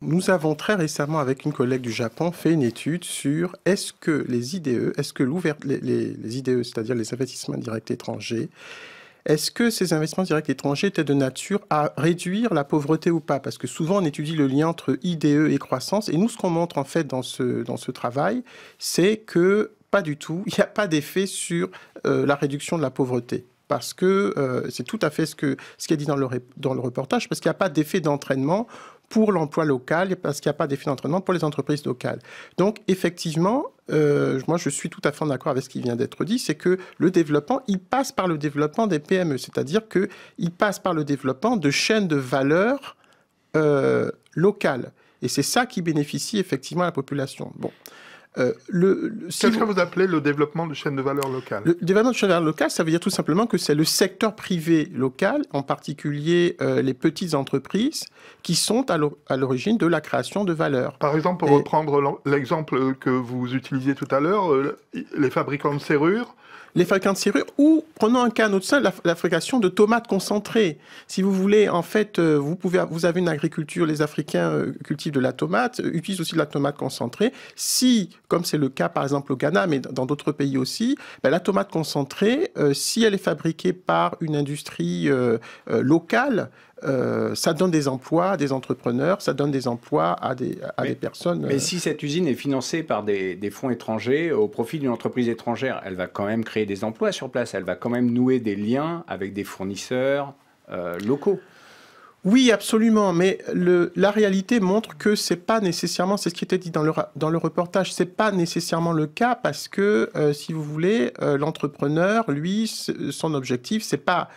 Nous avons très récemment, avec une collègue du Japon, fait une étude sur est-ce que les IDE, les IDE, c'est-à-dire les investissements directs étrangers, est-ce que ces investissements directs étrangers étaient de nature à réduire la pauvreté ou pas? Parce que souvent, on étudie le lien entre IDE et croissance. Et nous, ce qu'on montre en fait dans ce travail, c'est que pas du tout. Il n'y a pas d'effet sur la réduction de la pauvreté. Parce que c'est tout à fait ce qui est dit dans le reportage, parce qu'il n'y a pas d'effet d'entraînement pour l'emploi local, parce qu'il n'y a pas d'effet d'entraînement pour les entreprises locales. Donc, effectivement, moi, je suis tout à fait en accord avec ce qui vient d'être dit, c'est que le développement, il passe par le développement des PME, c'est-à-dire qu'il passe par le développement de chaînes de valeur locales. Et c'est ça qui bénéficie effectivement à la population. Bon. Qu'est-ce que vous appelez le développement de chaînes de valeur locales? Le développement de chaînes de valeur locales, ça veut dire tout simplement que c'est le secteur privé local, en particulier les petites entreprises, qui sont à l'origine de la création de valeur. Par exemple, pour reprendre l'exemple que vous utilisiez tout à l'heure, les fabricants de serrures. Les fabricants de serrures, ou prenons un cas autre, la fabrication de tomates concentrées. Si vous voulez, en fait, vous avez une agriculture, les Africains cultivent de la tomate, utilisent aussi de la tomate concentrée. Si, comme c'est le cas par exemple au Ghana, mais dans d'autres pays aussi, la tomate concentrée, si elle est fabriquée par une industrie locale, ça donne des emplois à des entrepreneurs, ça donne des emplois à des personnes. Mais si cette usine est financée par des fonds étrangers au profit d'une entreprise étrangère, elle va quand même créer des emplois sur place, elle va quand même nouer des liens avec des fournisseurs locaux. Oui, absolument, mais la réalité montre que c'est pas nécessairement, c'est ce qui était dit dans le reportage, c'est pas nécessairement le cas parce que, si vous voulez, l'entrepreneur, lui, son objectif, c'est pas...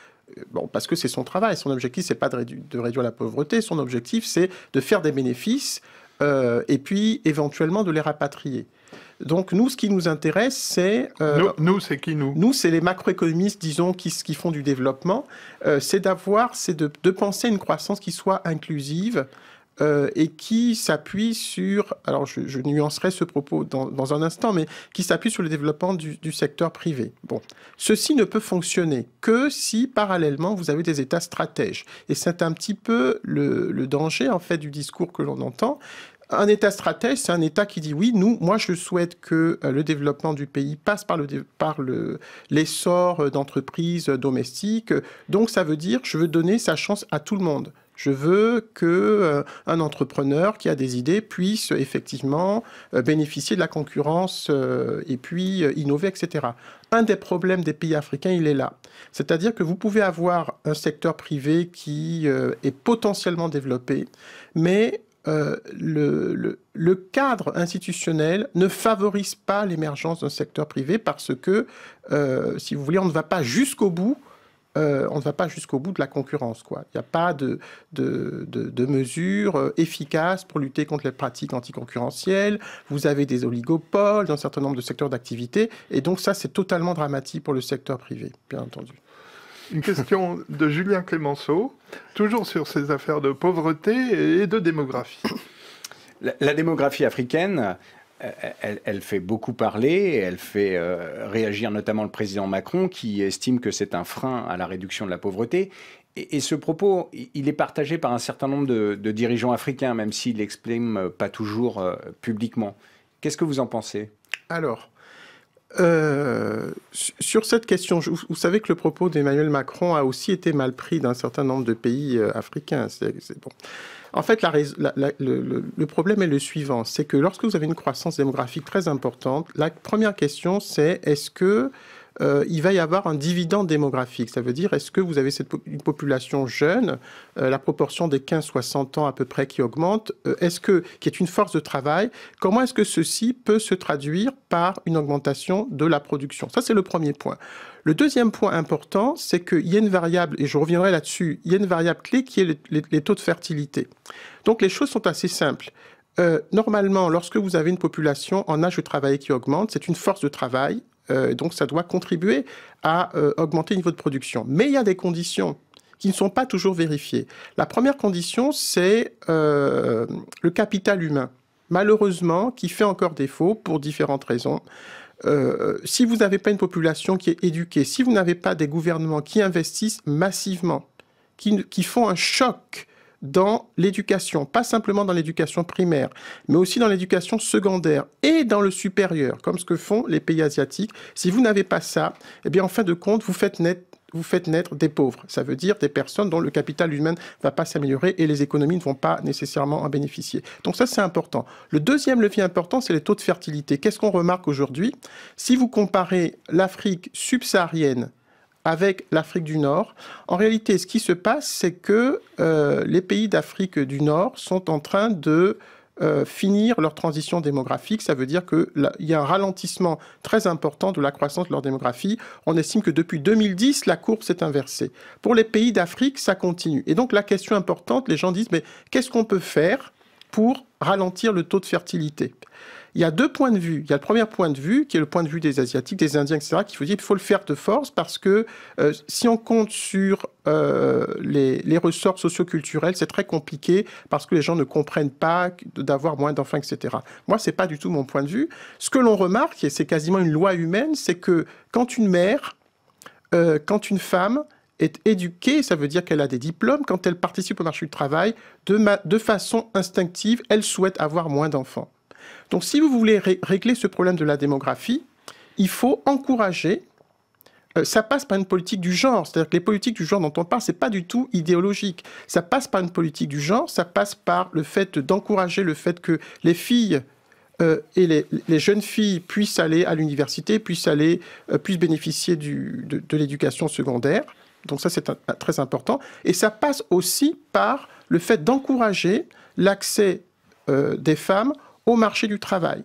Bon, parce que c'est son travail. Son objectif, c'est pas de réduire la pauvreté. Son objectif, c'est de faire des bénéfices et puis éventuellement de les rapatrier. Donc nous, ce qui nous intéresse, c'est... nous, c'est qui nous? Nous, c'est les macroéconomistes, disons, qui font du développement. C'est de penser une croissance qui soit inclusive, et qui s'appuie sur, alors je nuancerai ce propos dans un instant, mais qui s'appuie sur le développement du secteur privé. Bon, ceci ne peut fonctionner que si, parallèlement, vous avez des États stratèges. Et c'est un petit peu le danger, en fait, du discours que l'on entend. Un État stratège, c'est un État qui dit oui, moi je souhaite que le développement du pays passe par l'essor d'entreprises domestiques. Donc ça veut dire je veux donner sa chance à tout le monde. Je veux qu'un entrepreneur qui a des idées puisse effectivement bénéficier de la concurrence et puis innover, etc. Un des problèmes des pays africains, il est là. C'est-à-dire que vous pouvez avoir un secteur privé qui est potentiellement développé, mais le cadre institutionnel ne favorise pas l'émergence d'un secteur privé parce que, si vous voulez, on ne va pas jusqu'au bout. On ne va pas jusqu'au bout de la concurrence, quoi. Il n'y a pas de mesures efficaces pour lutter contre les pratiques anticoncurrentielles. Vous avez des oligopoles dans un certain nombre de secteurs d'activité. Et donc ça, c'est totalement dramatique pour le secteur privé, bien entendu. Une question de Julien Clémenceau, toujours sur ces affaires de pauvreté et de démographie. La démographie africaine... Elle fait beaucoup parler, elle fait réagir notamment le président Macron qui estime que c'est un frein à la réduction de la pauvreté. Et ce propos, il est partagé par un certain nombre de dirigeants africains, même s'il l'exprime pas toujours publiquement. Qu'est-ce que vous en pensez? Alors, sur cette question, vous savez que le propos d'Emmanuel Macron a aussi été mal pris d'un certain nombre de pays africains. C'est bon. En fait, le problème est le suivant, c'est que lorsque vous avez une croissance démographique très importante, la première question, c'est est-ce que il va y avoir un dividende démographique? Ça veut dire, est-ce que vous avez une population jeune, la proportion des 15-60 ans à peu près qui augmente, qui est une force de travail? Comment est-ce que ceci peut se traduire par une augmentation de la production? Ça, c'est le premier point. Le deuxième point important, c'est qu'il y a une variable, et je reviendrai là-dessus, il y a une variable clé qui est les taux de fertilité. Donc les choses sont assez simples. Normalement, lorsque vous avez une population en âge de travailler qui augmente, c'est une force de travail, donc ça doit contribuer à augmenter le niveau de production. Mais il y a des conditions qui ne sont pas toujours vérifiées. La première condition, c'est le capital humain, malheureusement, qui fait encore défaut pour différentes raisons. Si vous n'avez pas une population qui est éduquée, si vous n'avez pas des gouvernements qui investissent massivement, qui font un choc dans l'éducation, pas simplement dans l'éducation primaire, mais aussi dans l'éducation secondaire et dans le supérieur, comme ce que font les pays asiatiques. Si vous n'avez pas ça, eh bien, en fin de compte, vous faites naître des pauvres. Ça veut dire des personnes dont le capital humain ne va pas s'améliorer et les économies ne vont pas nécessairement en bénéficier. Donc ça, c'est important. Le deuxième levier important, c'est les taux de fertilité. Qu'est-ce qu'on remarque aujourd'hui? Si vous comparez l'Afrique subsaharienne avec l'Afrique du Nord, en réalité, ce qui se passe, c'est que les pays d'Afrique du Nord sont en train de finir leur transition démographique. Ça veut dire qu'il y a un ralentissement très important de la croissance de leur démographie. On estime que depuis 2010, la courbe s'est inversée. Pour les pays d'Afrique, ça continue. Et donc la question importante, les gens disent, mais qu'est-ce qu'on peut faire pour ralentir le taux de fertilité? Il y a deux points de vue. Il y a le premier point de vue, qui est le point de vue des Asiatiques, des Indiens, etc., qui faut dire qu'il faut le faire de force parce que si on compte sur les ressorts socioculturels, c'est très compliqué parce que les gens ne comprennent pas d'avoir moins d'enfants, etc. Moi, c'est pas du tout mon point de vue. Ce que l'on remarque, et c'est quasiment une loi humaine, c'est que quand une mère, quand une femme est éduquée, ça veut dire qu'elle a des diplômes, quand elle participe au marché du travail, de façon instinctive, elle souhaite avoir moins d'enfants. Donc, si vous voulez régler ce problème de la démographie, il faut encourager. Ça passe par une politique du genre. C'est-à-dire que les politiques du genre dont on parle, c'est pas du tout idéologique. Ça passe par une politique du genre. Ça passe par le fait d'encourager le fait que les filles et les jeunes filles puissent aller à l'université, puissent bénéficier de l'éducation secondaire. Donc ça, c'est très important. Et ça passe aussi par le fait d'encourager l'accès des femmes au marché du travail.